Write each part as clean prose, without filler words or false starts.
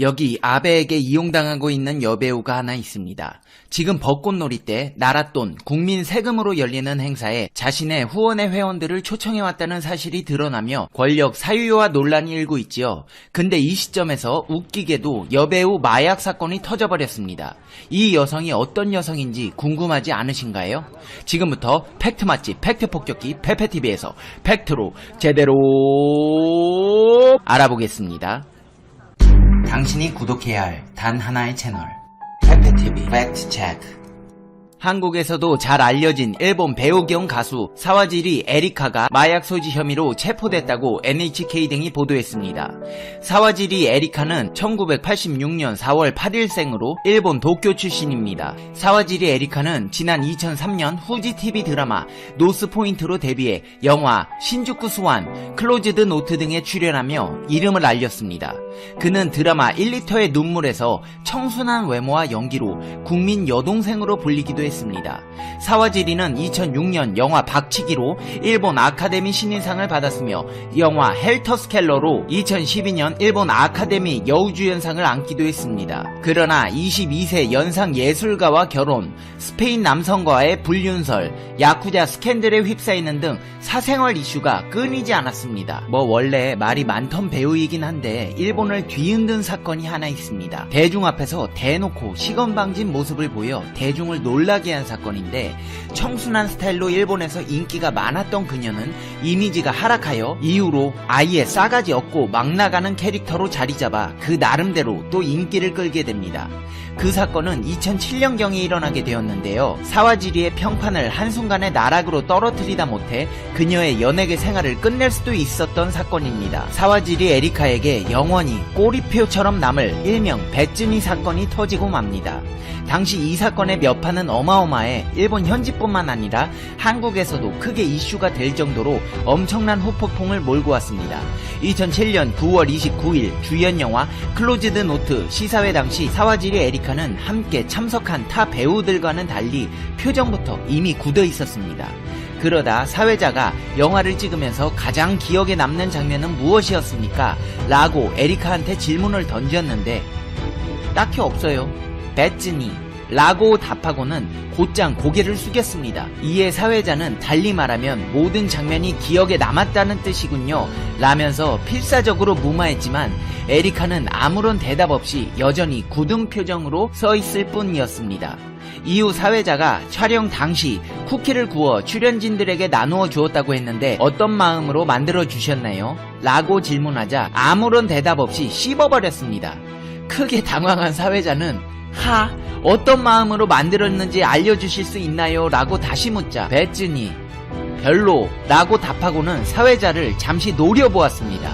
여기 아베에게 이용당하고 있는 여배우가 하나 있습니다. 지금 벚꽃놀이 때 나랏돈 국민 세금으로 열리는 행사에 자신의 후원의 회원들을 초청해왔다는 사실이 드러나며 권력 사유화 논란이 일고 있지요. 근데 이 시점에서 웃기게도 여배우 마약 사건이 터져버렸습니다. 이 여성이 어떤 여성인지 궁금하지 않으신가요? 지금부터 팩트 맛집 팩트 폭격기 페페TV에서 팩트로 제대로 알아보겠습니다. 당신이 구독해야 할 단 하나의 채널 페페TV 팩트 체크. 한국에서도 잘 알려진 일본 배우 겸 가수 사와지리 에리카가 마약 소지 혐의로 체포됐다고 NHK 등이 보도했습니다. 사와지리 에리카는 1986년 4월 8일생으로 일본 도쿄 출신입니다. 사와지리 에리카는 지난 2003년 후지 TV 드라마 노스포인트로 데뷔해 영화 신주쿠 스완, 클로즈드 노트 등에 출연하며 이름을 알렸습니다. 그는 드라마 1리터의 눈물에서 청순한 외모와 연기로 국민 여동생으로 불리기도 했습니다. 사와지리는 2006년 영화 박치기로 일본 아카데미 신인상을 받았으며 영화 헬터스켈러로 2012년 일본 아카데미 여우주연상을 안기도 했습니다. 그러나 22세 연상 예술가와 결혼, 스페인 남성과의 불륜설, 야쿠자 스캔들에 휩싸이는 등 사생활 이슈가 끊이지 않았습니다. 원래 말이 많던 배우이긴 한데 일본을 뒤흔든 사건이 하나 있습니다. 대중 앞에서 대놓고 시건방진 모습을 보여 대중을 놀라게 한 사건인데, 청순한 스타일로 일본에서 인기가 많았던 그녀는 이미지가 하락하여 이후로 아예 싸가지 없고 막 나가는 캐릭터로 자리잡아 그 나름대로 또 인기를 끌게 됩니다. 그 사건은 2007년경에 일어나게 되었는데요. 사와지리의 평판을 한순간에 나락으로 떨어뜨리다 못해 그녀의 연예계 생활을 끝낼 수도 있었던 사건입니다. 사와지리 에리카에게 영원히 꼬리표처럼 남을 일명 배쯔니 사건이 터지고 맙니다. 당시 이 사건의 여파는 어마어마해 일본 현지뿐만 아니라 한국에서도 크게 이슈가 될 정도로 엄청난 후폭풍을 몰고 왔습니다. 2007년 9월 29일 주연 영화 클로즈드 노트 시사회 당시 사와지리 에리카는 함께 참석한 타 배우들과는 달리 표정부터 이미 굳어 있었습니다. 그러다 사회자가 영화를 찍으면서 가장 기억에 남는 장면은 무엇이었습니까? 라고 에리카한테 질문을 던졌는데 딱히 없어요. 배쯔니 라고 답하고는 곧장 고개를 숙였습니다. 이에 사회자는 달리 말하면 모든 장면이 기억에 남았다는 뜻이군요 라면서 필사적으로 무마했지만 에리카는 아무런 대답 없이 여전히 굳은 표정으로 서 있을 뿐이었습니다. 이후 사회자가 촬영 당시 쿠키를 구워 출연진들에게 나누어 주었다고 했는데 어떤 마음으로 만들어 주셨나요? 라고 질문하자 아무런 대답 없이 씹어버렸습니다. 크게 당황한 사회자는 어떤 마음으로 만들었는지 알려주실 수 있나요? 라고 다시 묻자 배쯔니 별로 라고 답하고는 사회자를 잠시 노려보았습니다.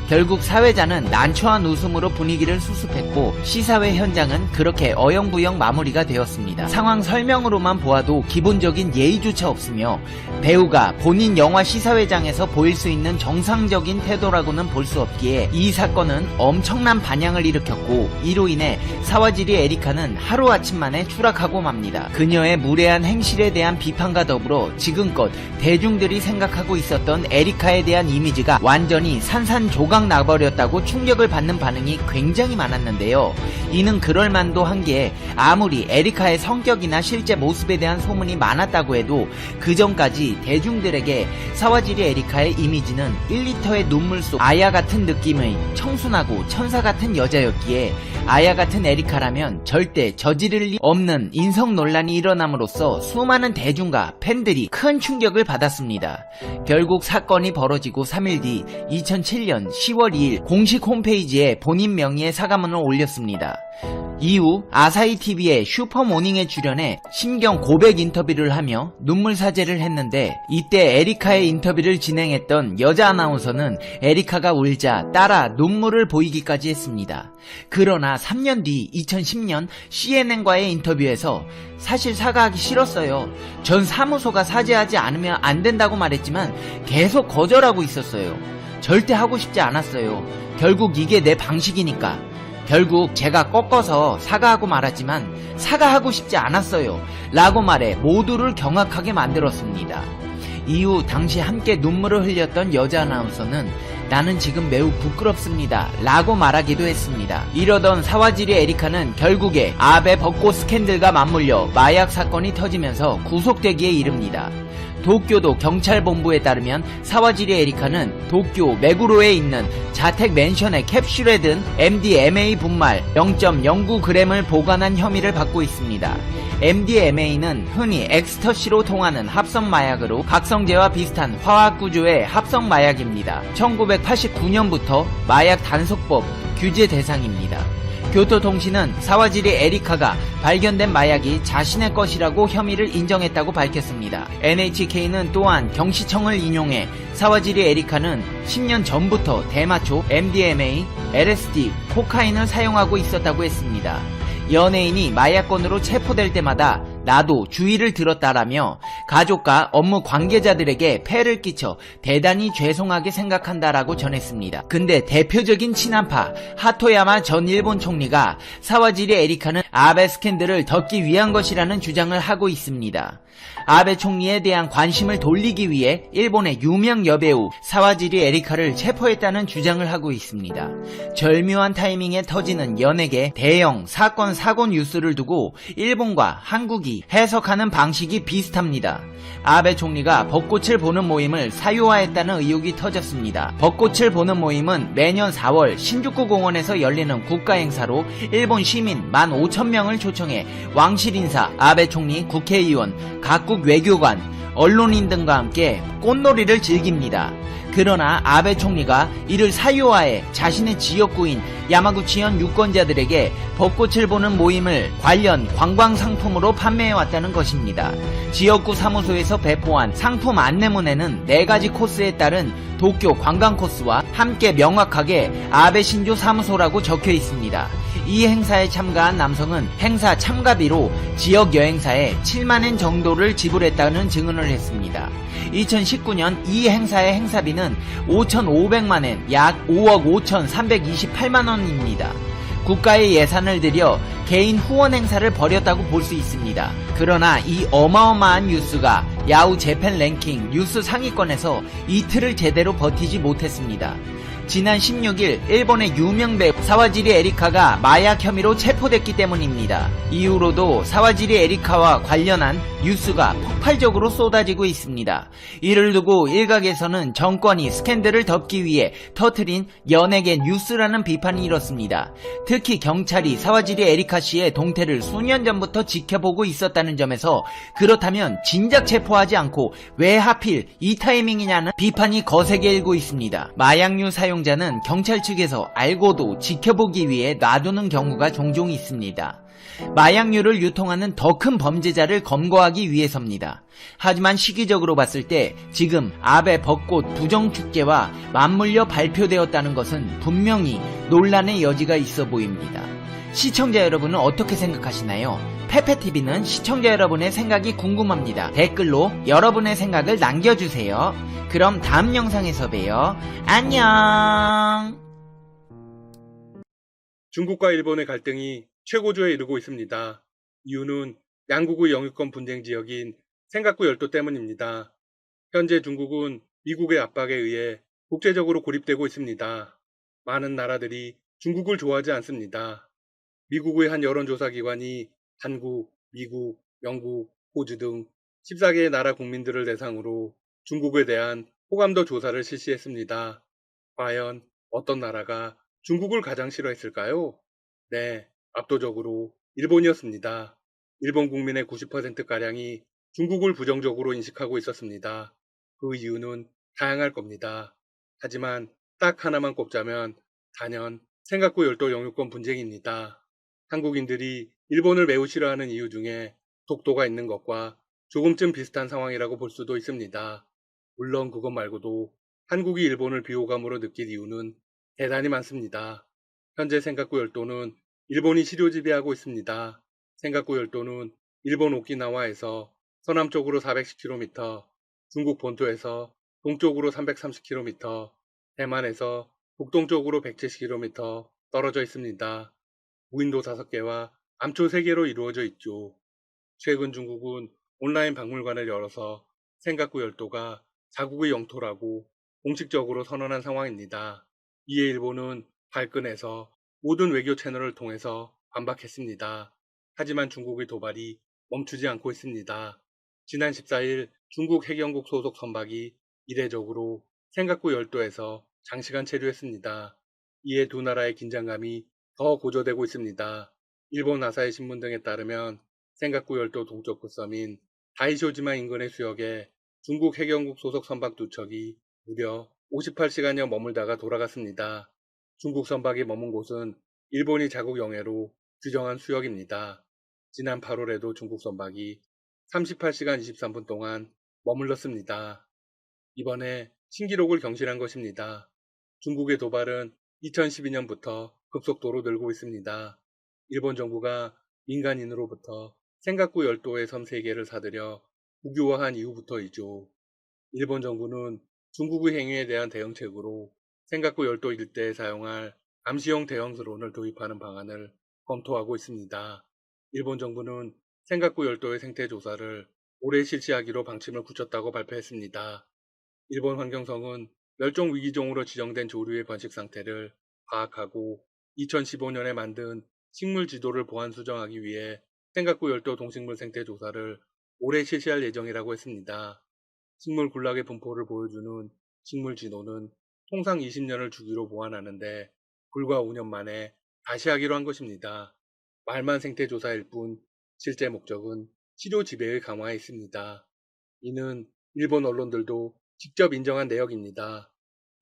결국 사회자는 난처한 웃음으로 분위기를 수습했고 시사회 현장은 그렇게 어영부영 마무리가 되었습니다. 상황 설명으로만 보아도 기본적인 예의조차 없으며 배우가 본인 영화 시사회장에서 보일 수 있는 정상적인 태도라고는 볼 수 없기에 이 사건은 엄청난 반향을 일으켰고 이로 인해 사와지리 에리카는 하루아침 만에 추락하고 맙니다. 그녀의 무례한 행실에 대한 비판과 더불어 지금껏 대중들이 생각하고 있었던 에리카에 대한 이미지가 완전히 산산조각 나버렸다고 충격을 받는 반응이 굉장히 많았는데요. 이는 그럴만도 한 게 아무리 에리카의 성격이나 실제 모습에 대한 소문이 많았다고 해도 그 전까지 대중들에게 사와지리 에리카의 이미지는 1리터의 눈물 속 아야 같은 느낌의 청순하고 천사 같은 여자였기에 아야 같은 에리카라면 절대 저지를 리 없는 인성 논란이 일어남으로써 수많은 대중과 팬들이 큰 충격을 받았습니다. 결국 사건이 벌어지고 3일 뒤 2007년 10월 2일 공식 홈페이지에 본인 명의의 사과문을 올렸습니다. 이후 아사히TV의 슈퍼모닝에 출연해 심경 고백 인터뷰를 하며 눈물 사죄를 했는데 이때 에리카의 인터뷰를 진행했던 여자 아나운서는 에리카가 울자 따라 눈물을 보이기까지 했습니다. 그러나 3년 뒤 2010년 CNN과의 인터뷰에서 사실 사과하기 싫었어요. 전 사무소가 사죄하지 않으면 안 된다고 말했지만 계속 거절하고 있었어요. 절대 하고 싶지 않았어요. 결국 이게 내 방식이니까. 결국 제가 꺾어서 사과하고 말았지만 사과하고 싶지 않았어요 라고 말해 모두를 경악하게 만들었습니다. 이후 당시 함께 눈물을 흘렸던 여자 아나운서는 나는 지금 매우 부끄럽습니다 라고 말하기도 했습니다. 이러던 사와지리 에리카는 결국에 아베 벚꽃 스캔들과 맞물려 마약 사건이 터지면서 구속되기에 이릅니다. 도쿄도 경찰본부에 따르면 사와지리 에리카는 도쿄 메구로에 있는 자택 맨션에 캡슐에 든 MDMA 분말 0.09g을 보관한 혐의를 받고 있습니다. MDMA는 흔히 엑스터시로 통하는 합성 마약으로 각성제와 비슷한 화학 구조의 합성 마약입니다. 1989년부터 마약 단속법 규제 대상입니다. 교토통신은 사와지리 에리카가 발견된 마약이 자신의 것이라고 혐의를 인정했다고 밝혔습니다. NHK는 또한 경시청을 인용해 사와지리 에리카는 10년 전부터 대마초, MDMA, LSD, 코카인을 사용하고 있었다고 했습니다. 연예인이 마약건으로 체포될 때마다 나도 주의를 들었다라며 가족과 업무 관계자들에게 폐를 끼쳐 대단히 죄송하게 생각한다라고 전했습니다. 근데 대표적인 친한파 하토야마 전 일본 총리가 사와지리 에리카는 아베 스캔들을 덮기 위한 것이라는 주장을 하고 있습니다. 아베 총리에 대한 관심을 돌리기 위해 일본의 유명 여배우 사와지리 에리카를 체포했다는 주장을 하고 있습니다. 절묘한 타이밍에 터지는 연예계 대형 사건 사고 뉴스를 두고 일본과 한국이 해석하는 방식이 비슷합니다. 아베 총리가 벚꽃을 보는 모임을 사유화했다는 의혹이 터졌습니다. 벚꽃을 보는 모임은 매년 4월 신주쿠 공원에서 열리는 국가행사로 일본 시민 15,000명을 초청해 왕실 인사, 아베 총리, 국회의원, 각국 외교관, 언론인 등과 함께 꽃놀이를 즐깁니다. 그러나 아베 총리가 이를 사유화해 자신의 지역구인 야마구치현 유권자들에게 벚꽃을 보는 모임을 관련 관광 상품으로 판매해왔다는 것입니다. 지역구 사무소에서 배포한 상품 안내문에는 4가지 코스에 따른 도쿄 관광 코스와 함께 명확하게 아베 신조 사무소라고 적혀 있습니다. 이 행사에 참가한 남성은 행사 참가비로 지역 여행사에 7만엔 정도를 지불했다는 증언을 했습니다. 2019년 이 행사의 행사비는 5,500만엔, 약 5억 5,328만원입니다. 국가의 예산을 들여 개인 후원 행사를 벌였다고 볼 수 있습니다. 그러나 이 어마어마한 뉴스가 야후 재팬 랭킹 뉴스 상위권에서 이틀을 제대로 버티지 못했습니다. 지난 16일 일본의 유명 배우 사와지리 에리카가 마약 혐의로 체포됐기 때문입니다. 이후로도 사와지리 에리카와 관련한 뉴스가 폭발적으로 쏟아지고 있습니다. 이를 두고 일각에서는 정권이 스캔들을 덮기 위해 터트린 연예계 뉴스라는 비판이 일었습니다. 특히 경찰이 사와지리 에리카 씨의 동태를 수년 전부터 지켜보고 있었다는 점에서 그렇다면 진작 체포하지 않고 왜 하필 이 타이밍이냐는 비판이 거세게 일고 있습니다. 마약류 사용자는 경찰 측에서 알고도 지켜보기 위해 놔두는 경우가 종종 있습니다. 마약류를 유통하는 더 큰 범죄자를 검거하기 위해서입니다. 하지만 시기적으로 봤을 때 지금 아베 벚꽃 부정축제와 맞물려 발표되었다는 것은 분명히 논란의 여지가 있어 보입니다. 시청자 여러분은 어떻게 생각하시나요? 페페TV는 시청자 여러분의 생각이 궁금합니다. 댓글로 여러분의 생각을 남겨주세요. 그럼 다음 영상에서 봬요. 안녕. 중국과 일본의 갈등이 최고조에 이르고 있습니다. 이유는 양국의 영유권 분쟁 지역인 센가쿠 열도 때문입니다. 현재 중국은 미국의 압박에 의해 국제적으로 고립되고 있습니다. 많은 나라들이 중국을 좋아하지 않습니다. 미국의 한 여론조사기관이 한국, 미국, 영국, 호주 등 14개의 나라 국민들을 대상으로 중국에 대한 호감도 조사를 실시했습니다. 과연 어떤 나라가 중국을 가장 싫어했을까요? 네, 압도적으로 일본이었습니다. 일본 국민의 90%가량이 중국을 부정적으로 인식하고 있었습니다. 그 이유는 다양할 겁니다. 하지만 딱 하나만 꼽자면 단연 센가쿠 열도 영유권 분쟁입니다. 한국인들이 일본을 매우 싫어하는 이유 중에 독도가 있는 것과 조금쯤 비슷한 상황이라고 볼 수도 있습니다. 물론 그것 말고도 한국이 일본을 비호감으로 느낄 이유는 대단히 많습니다. 현재 센가쿠 열도는 일본이 실효 지배하고 있습니다. 센가쿠 열도는 일본 오키나와에서 서남쪽으로 410km, 중국 본토에서 동쪽으로 330km, 대만에서 북동쪽으로 170km 떨어져 있습니다. 무인도 5개와 암초 3개로 이루어져 있죠. 최근 중국은 온라인 박물관을 열어서 센가쿠 열도가 자국의 영토라고 공식적으로 선언한 상황입니다. 이에 일본은 발끈해서 모든 외교 채널을 통해서 반박했습니다. 하지만 중국의 도발이 멈추지 않고 있습니다. 지난 14일 중국 해경국 소속 선박이 이례적으로 센가쿠 열도에서 장시간 체류했습니다. 이에 두 나라의 긴장감이 더 고조되고 있습니다. 일본 아사히 신문 등에 따르면 센가쿠 열도 동쪽 끝섬인 다이쇼지마 인근의 수역에 중국 해경국 소속 선박 두 척이 무려 58시간여 머물다가 돌아갔습니다. 중국 선박이 머문 곳은 일본이 자국 영해로 규정한 수역입니다. 지난 8월에도 중국 선박이 38시간 23분 동안 머물렀습니다. 이번에 신기록을 경신한 것입니다. 중국의 도발은 2012년부터 급속도로 늘고 있습니다. 일본 정부가 민간인으로부터 센가쿠 열도의 섬 3개를 사들여 국유화한 이후부터이죠. 일본 정부는 중국의 행위에 대한 대응책으로 센가쿠 열도 일대에 사용할 감시용 대형 드론을 도입하는 방안을 검토하고 있습니다. 일본 정부는 센가쿠 열도의 생태 조사를 올해 실시하기로 방침을 굳혔다고 발표했습니다. 일본 환경성은 멸종 위기종으로 지정된 조류의 번식 상태를 파악하고 2015년에 만든 식물 지도를 보완 수정하기 위해 센가쿠 열도 동식물 생태 조사를 올해 실시할 예정이라고 했습니다. 식물 군락의 분포를 보여주는 식물 지도는 통상 20년을 주기로 보완하는데 불과 5년 만에 다시 하기로 한 것입니다. 말만 생태 조사일 뿐 실제 목적은 치료 지배의 강화에 있습니다. 이는 일본 언론들도 직접 인정한 내역입니다.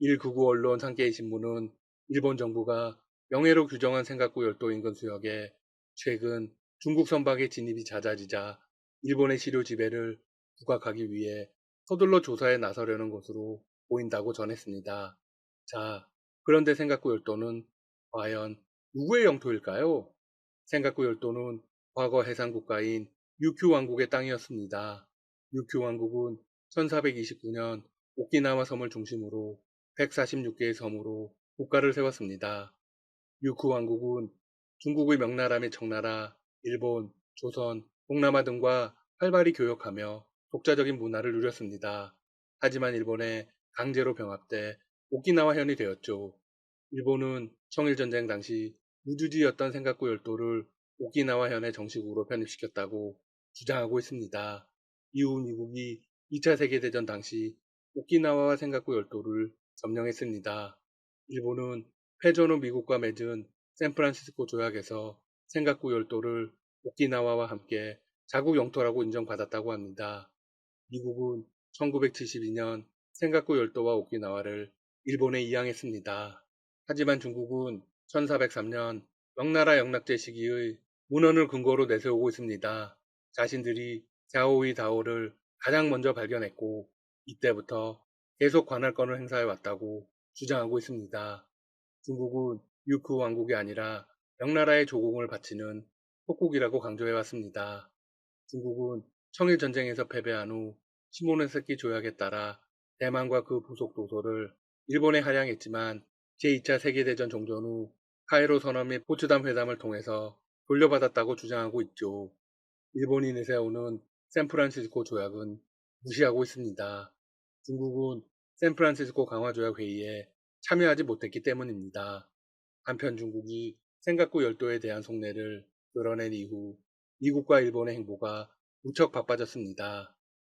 199 언론 산케이 신문은 일본 정부가 명예로 규정한 센가쿠 열도 인근 수역에 최근 중국 선박의 진입이 잦아지자 일본의 치료 지배를 부각하기 위해 서둘러 조사에 나서려는 것으로 보인다고 전했습니다. 자, 그런데 센가쿠 열도는 과연 누구의 영토일까요? 센가쿠 열도는 과거 해상국가인 유큐 왕국의 땅이었습니다. 유큐 왕국은 1429년 오키나와 섬을 중심으로 146개의 섬으로 국가를 세웠습니다. 유큐 왕국은 중국의 명나라 및 청나라, 일본, 조선, 동남아 등과 활발히 교역하며 독자적인 문화를 누렸습니다. 하지만 일본에 강제로 병합돼 오키나와현이 되었죠. 일본은 청일전쟁 당시 무주지였던 센가쿠 열도를 오키나와현에 정식으로 편입시켰다고 주장하고 있습니다. 이후 미국이 2차 세계대전 당시 오키나와와 센가쿠 열도를 점령했습니다. 일본은 패전 후 미국과 맺은 샌프란시스코 조약에서 센가쿠 열도를 오키나와와 함께 자국 영토라고 인정받았다고 합니다. 미국은 1972년 센가쿠 열도와 오키나와를 일본에 이양했습니다. 하지만 중국은 1403년 명나라 영락제 시기의 문헌을 근거로 내세우고 있습니다. 자신들이 샤오이 다오를 가장 먼저 발견했고 이때부터 계속 관할권을 행사해 왔다고 주장하고 있습니다. 중국은 유쿠 왕국이 아니라 명나라의 조공을 바치는 속국이라고 강조해 왔습니다. 중국은 청일전쟁에서 패배한 후 시모노세키 조약에 따라 대만과 그 부속 도서를 일본에 할양했지만 제2차 세계대전 종전 후 카이로 선언 및 포츠담 회담을 통해서 돌려받았다고 주장하고 있죠. 일본이 내세우는 샌프란시스코 조약은 무시하고 있습니다. 중국은 샌프란시스코 강화조약 회의에 참여하지 못했기 때문입니다. 한편 중국이 센가쿠 열도에 대한 속내를 드러낸 이후 미국과 일본의 행보가 무척 바빠졌습니다.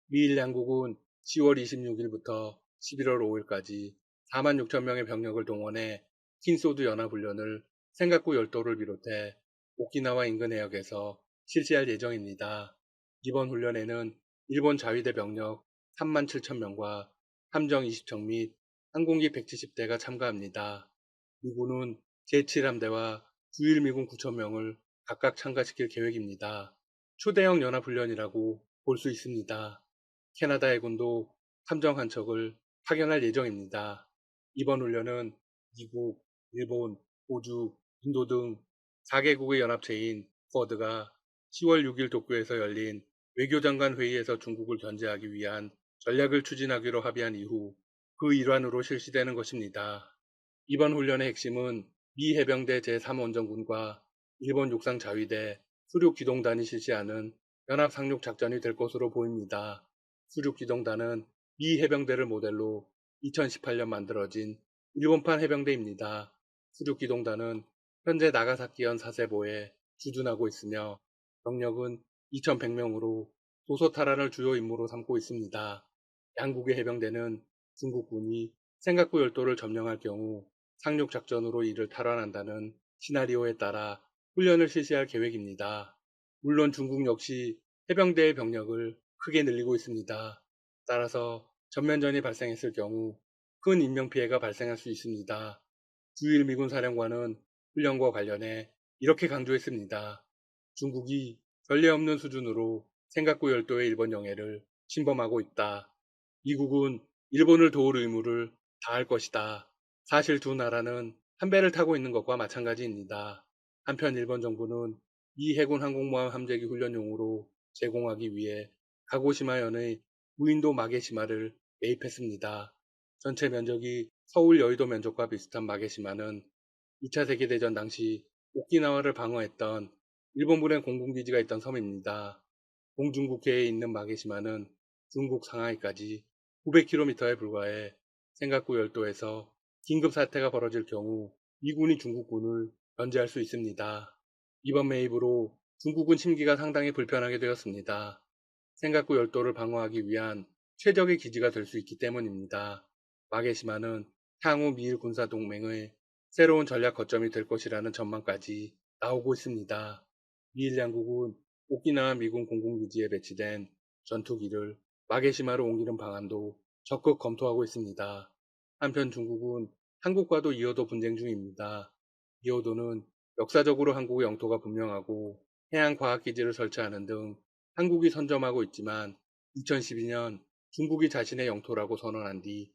미일 양국은 10월 26일부터 11월 5일까지 4만 6천 명의 병력을 동원해 킨소드 연합훈련을 센가쿠 열도를 비롯해 오키나와 인근 해역에서 실시할 예정입니다. 이번 훈련에는 일본 자위대 병력 3만 7천 명과 함정 20척 및 항공기 170대가 참가합니다. 미군은 제7함대와 주일미군 9천 명을 각각 참가시킬 계획입니다. 초대형 연합훈련이라고 볼 수 있습니다. 캐나다 해군도 함정 한 척을 파견할 예정입니다. 이번 훈련은 미국, 일본, 호주, 인도 등 4개국의 연합체인 쿼드가 10월 6일 도쿄에서 열린 외교장관 회의에서 중국을 견제하기 위한 전략을 추진하기로 합의한 이후 그 일환으로 실시되는 것입니다. 이번 훈련의 핵심은 미 해병대 제3원정군과 일본 육상자위대 수륙기동단이 실시하는 연합상륙작전이 될 것으로 보입니다. 수륙기동단은 미 해병대를 모델로 2018년 만들어진 일본판 해병대입니다. 수륙기동단은 현재 나가사키현 사세보에 주둔하고 있으며 병력은 2,100명으로 도서 탈환을 주요 임무로 삼고 있습니다. 양국의 해병대는 중국군이 센가쿠 열도를 점령할 경우 상륙작전으로 이를 탈환한다는 시나리오에 따라 훈련을 실시할 계획입니다. 물론 중국 역시 해병대의 병력을 크게 늘리고 있습니다. 따라서 전면전이 발생했을 경우 큰 인명피해가 발생할 수 있습니다. 주일 미군 사령관은 훈련과 관련해 이렇게 강조했습니다. 중국이 전례 없는 수준으로 센가쿠 열도의 일본 영해를 침범하고 있다. 미국은 일본을 도울 의무를 다할 것이다. 사실 두 나라는 한 배를 타고 있는 것과 마찬가지입니다. 한편 일본 정부는 이 해군 항공모함 함재기 훈련용으로 제공하기 위해 가고시마현의 무인도 마게시마를 매입했습니다. 전체 면적이 서울 여의도 면적과 비슷한 마게시마는 2차 세계대전 당시 오키나와를 방어했던 일본군의 공군기지가 있던 섬입니다. 동중국해에 있는 마게시마는 중국 상하이까지 900km에 불과해 센가쿠 열도에서 긴급 사태가 벌어질 경우 미군이 중국군을 견제할 수 있습니다. 이번 매입으로 중국군 침기가 상당히 불편하게 되었습니다. 센가쿠 열도를 방어하기 위한 최적의 기지가 될 수 있기 때문입니다. 마게시마는 향후 미일 군사 동맹의 새로운 전략 거점이 될 것이라는 전망까지 나오고 있습니다. 미일 양국은 오키나와 미군 공군기지에 배치된 전투기를 마게시마로 옮기는 방안도 적극 검토하고 있습니다. 한편 중국은 한국과도 이어도 분쟁 중입니다. 이어도는 역사적으로 한국의 영토가 분명하고 해양과학기지를 설치하는 등 한국이 선점하고 있지만 2012년 중국이 자신의 영토라고 선언한 뒤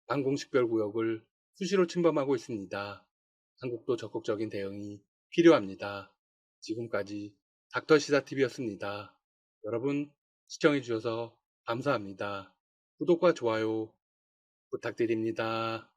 방공식별구역을 수시로 침범하고 있습니다. 한국도 적극적인 대응이 필요합니다. 지금까지 닥터시사TV였습니다. 여러분 시청해주셔서 감사합니다. 구독과 좋아요 부탁드립니다.